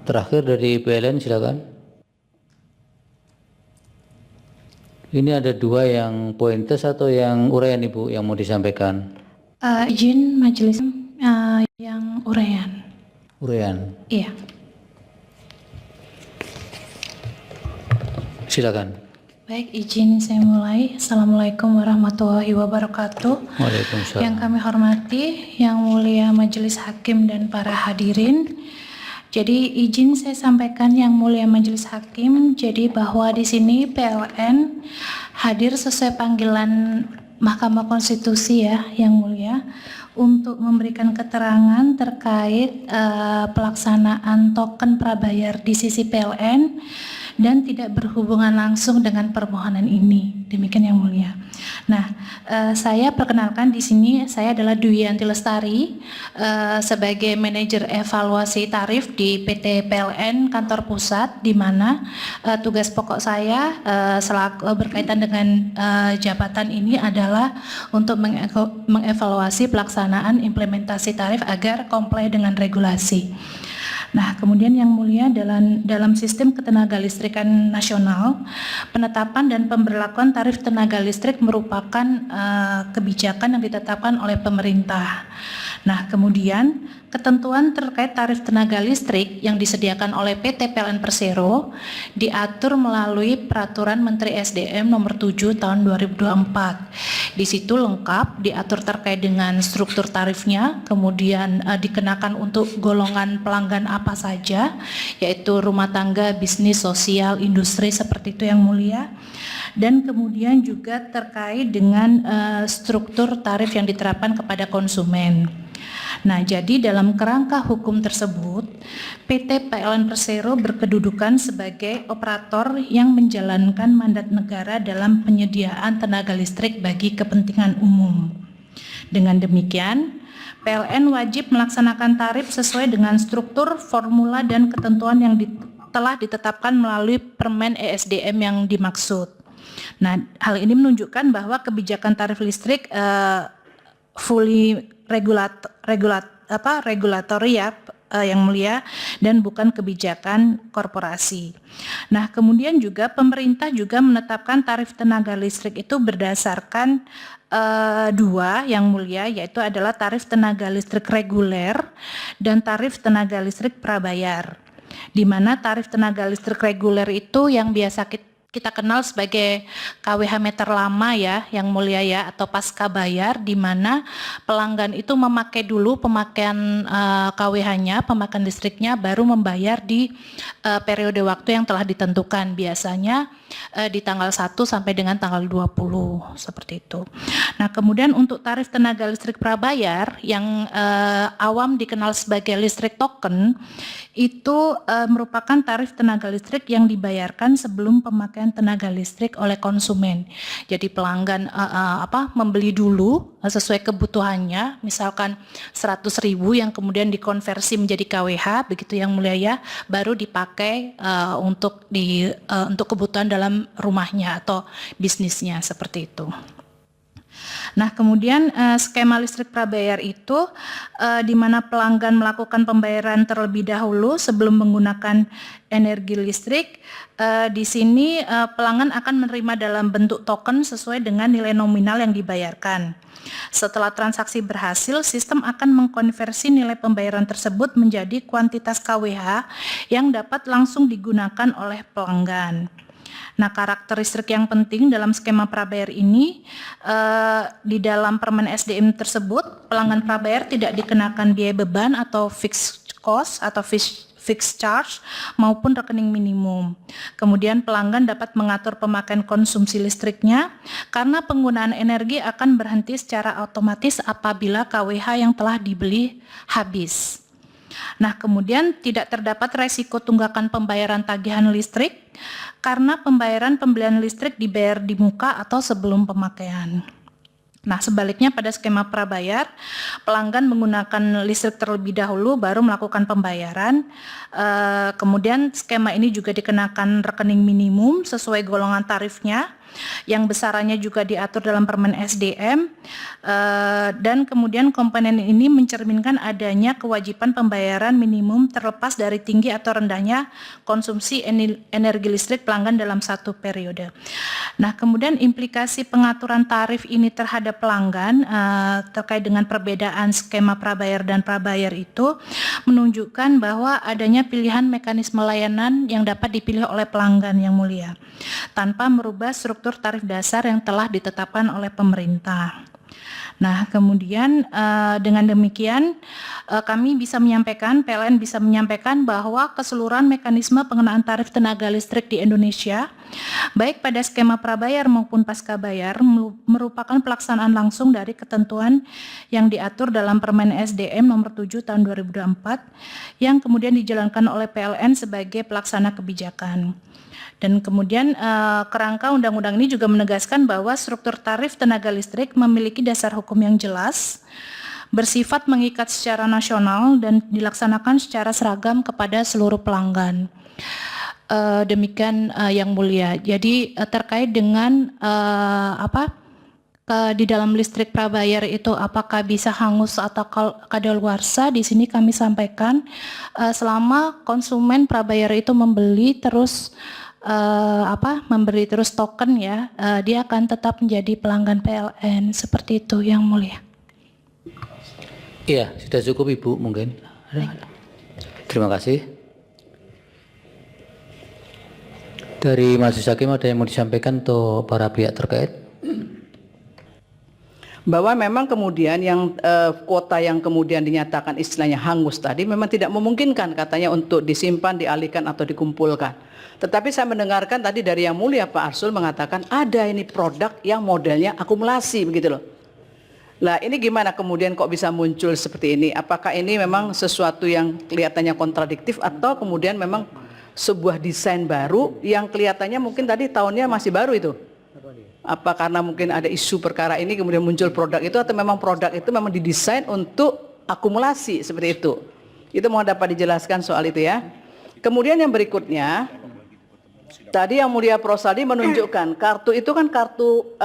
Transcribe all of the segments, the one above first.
Terakhir dari PLN silakan. Ini ada dua yang pointes atau yang uraian Ibu yang mau disampaikan? Izin majelis yang uraian. Uraian. Iya. Silakan. Baik, izin saya mulai. Assalamualaikum warahmatullahi wabarakatuh. Waalaikumsalam. Yang kami hormati, Yang Mulia Majelis Hakim dan para hadirin. Jadi izin saya sampaikan Yang Mulia Majelis Hakim, jadi bahwa di sini PLN hadir sesuai panggilan Mahkamah Konstitusi ya, Yang Mulia, untuk memberikan keterangan terkait pelaksanaan token prabayar di sisi PLN dan tidak berhubungan langsung dengan permohonan ini. Demikian Yang Mulia. Nah, saya perkenalkan di sini saya adalah Dwi Yanti Lestari sebagai manajer evaluasi tarif di PT PLN Kantor Pusat, di mana tugas pokok saya selaku berkaitan dengan jabatan ini adalah untuk mengevaluasi pelaksanaan implementasi tarif agar comply dengan regulasi. Nah, kemudian Yang Mulia, dalam sistem ketenaga listrikan nasional, penetapan dan pemberlakuan tarif tenaga listrik merupakan kebijakan yang ditetapkan oleh pemerintah. Nah, kemudian ketentuan terkait tarif tenaga listrik yang disediakan oleh PT PLN Persero diatur melalui Peraturan Menteri SDM Nomor 7 Tahun 2024. Di situ lengkap diatur terkait dengan struktur tarifnya, kemudian dikenakan untuk golongan pelanggan apa saja, yaitu rumah tangga, bisnis, sosial, industri, seperti itu Yang Mulia. Dan kemudian juga terkait dengan struktur tarif yang diterapkan kepada konsumen. Nah, jadi dalam kerangka hukum tersebut, PT PLN Persero berkedudukan sebagai operator yang menjalankan mandat negara dalam penyediaan tenaga listrik bagi kepentingan umum. Dengan demikian, PLN wajib melaksanakan tarif sesuai dengan struktur, formula, dan ketentuan yang telah ditetapkan melalui Permen ESDM yang dimaksud. Nah, hal ini menunjukkan bahwa kebijakan tarif listrik fully regulatory ya, Yang Mulia, dan bukan kebijakan korporasi. Nah, kemudian juga pemerintah juga menetapkan tarif tenaga listrik itu berdasarkan dua Yang Mulia, yaitu adalah tarif tenaga listrik reguler dan tarif tenaga listrik prabayar. Di mana tarif tenaga listrik reguler itu yang biasa kita kenal sebagai KWH meter lama ya, Yang Mulia ya, atau pasca bayar, di mana pelanggan itu memakai dulu pemakaian KWH-nya, pemakaian listriknya, baru membayar di periode waktu yang telah ditentukan, biasanya di tanggal 1 sampai dengan tanggal 20, seperti itu. Nah, kemudian untuk tarif tenaga listrik prabayar yang awam dikenal sebagai listrik token, itu merupakan tarif tenaga listrik yang dibayarkan sebelum pemakaian tenaga listrik oleh konsumen. Jadi pelanggan membeli dulu sesuai kebutuhannya, misalkan 100.000 yang kemudian dikonversi menjadi KWH, begitu Yang Mulia ya, baru dipakai untuk kebutuhan dalam rumahnya atau bisnisnya, seperti itu. Nah, kemudian skema listrik prabayar itu di mana pelanggan melakukan pembayaran terlebih dahulu sebelum menggunakan energi listrik. Di sini pelanggan akan menerima dalam bentuk token sesuai dengan nilai nominal yang dibayarkan. Setelah transaksi berhasil, sistem akan mengkonversi nilai pembayaran tersebut menjadi kuantitas KWH yang dapat langsung digunakan oleh pelanggan. Nah, karakteristik yang penting dalam skema prabayar ini, di dalam Permen SDM tersebut, pelanggan prabayar tidak dikenakan biaya beban atau fixed cost atau fixed charge maupun rekening minimum. Kemudian pelanggan dapat mengatur pemakaian konsumsi listriknya karena penggunaan energi akan berhenti secara otomatis apabila KWH yang telah dibeli habis. Nah, kemudian tidak terdapat resiko tunggakan pembayaran tagihan listrik karena pembayaran pembelian listrik dibayar di muka atau sebelum pemakaian. Nah, sebaliknya pada skema prabayar, pelanggan menggunakan listrik terlebih dahulu baru melakukan pembayaran. Kemudian skema ini juga dikenakan rekening minimum sesuai golongan tarifnya yang besarannya juga diatur dalam Permen SDM, dan kemudian komponen ini mencerminkan adanya kewajiban pembayaran minimum terlepas dari tinggi atau rendahnya konsumsi energi listrik pelanggan dalam satu periode. Nah, kemudian implikasi pengaturan tarif ini terhadap pelanggan terkait dengan perbedaan skema prabayar dan prabayar itu menunjukkan bahwa adanya pilihan mekanisme layanan yang dapat dipilih oleh pelanggan yang mulia tanpa merubah struktur tarif dasar yang telah ditetapkan oleh pemerintah. Nah, kemudian dengan demikian kami bisa menyampaikan, PLN bisa menyampaikan bahwa keseluruhan mekanisme pengenaan tarif tenaga listrik di Indonesia, baik pada skema prabayar maupun pasca bayar, merupakan pelaksanaan langsung dari ketentuan yang diatur dalam Permen SDM nomor 7 tahun 2024 yang kemudian dijalankan oleh PLN sebagai pelaksana kebijakan. Dan kemudian kerangka undang-undang ini juga menegaskan bahwa struktur tarif tenaga listrik memiliki dasar hukum yang jelas, bersifat mengikat secara nasional dan dilaksanakan secara seragam kepada seluruh pelanggan. Demikian yang mulia. Jadi terkait dengan di dalam listrik prabayar itu apakah bisa hangus atau kadaluarsa, di sini kami sampaikan selama konsumen prabayar itu membeli terus memberi terus token ya, dia akan tetap menjadi pelanggan PLN, seperti itu yang mulia. Iya, sudah cukup Ibu mungkin. Terima kasih. Dari Majelis Hakim ada yang mau disampaikan untuk para pihak terkait? Bahwa memang kemudian yang kuota yang kemudian dinyatakan istilahnya hangus tadi memang tidak memungkinkan katanya untuk disimpan, dialihkan atau dikumpulkan. Tetapi saya mendengarkan tadi dari Yang Mulia Pak Arsul mengatakan ada ini produk yang modelnya akumulasi begitu loh. Nah, ini gimana kemudian kok bisa muncul seperti ini? Apakah ini memang sesuatu yang kelihatannya kontradiktif atau kemudian memang sebuah desain baru yang kelihatannya mungkin tadi tahunnya masih baru itu? Apa karena mungkin ada isu perkara ini kemudian muncul produk itu, atau memang produk itu memang didesain untuk akumulasi seperti itu? Itu mohon dapat dijelaskan soal itu ya. Kemudian yang berikutnya, tadi Yang Mulia Prosadi menunjukkan kartu itu kan kartu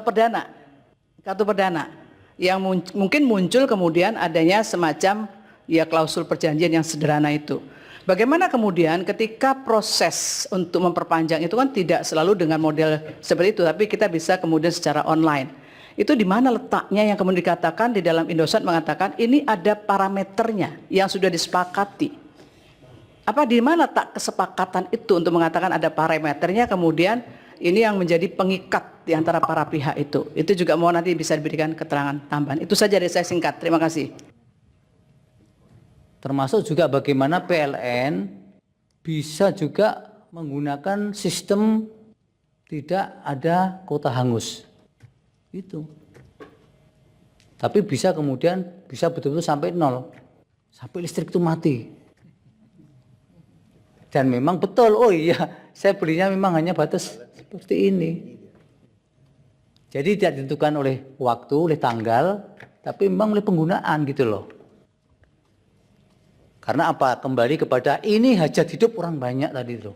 perdana. Kartu perdana yang mungkin muncul kemudian adanya semacam ya klausul perjanjian yang sederhana itu. Bagaimana kemudian ketika proses untuk memperpanjang itu kan tidak selalu dengan model seperti itu, tapi kita bisa kemudian secara online. Itu di mana letaknya yang kemudian dikatakan di dalam Indosat mengatakan ini ada parameternya yang sudah disepakati. Apa di mana tak kesepakatan itu untuk mengatakan ada parameternya, kemudian ini yang menjadi pengikat di antara para pihak itu. Itu juga mohon nanti bisa diberikan keterangan tambahan. Itu saja dari saya singkat. Terima kasih. Termasuk juga bagaimana PLN bisa juga menggunakan sistem tidak ada kuota hangus. Itu. Tapi bisa kemudian bisa betul-betul sampai nol. Sampai listrik itu mati. Dan memang betul, oh iya, saya belinya memang hanya batas seperti ini. Jadi tidak ditentukan oleh waktu, oleh tanggal, tapi memang oleh penggunaan gitu loh. Karena apa? Kembali kepada ini hajat hidup orang banyak tadi itu.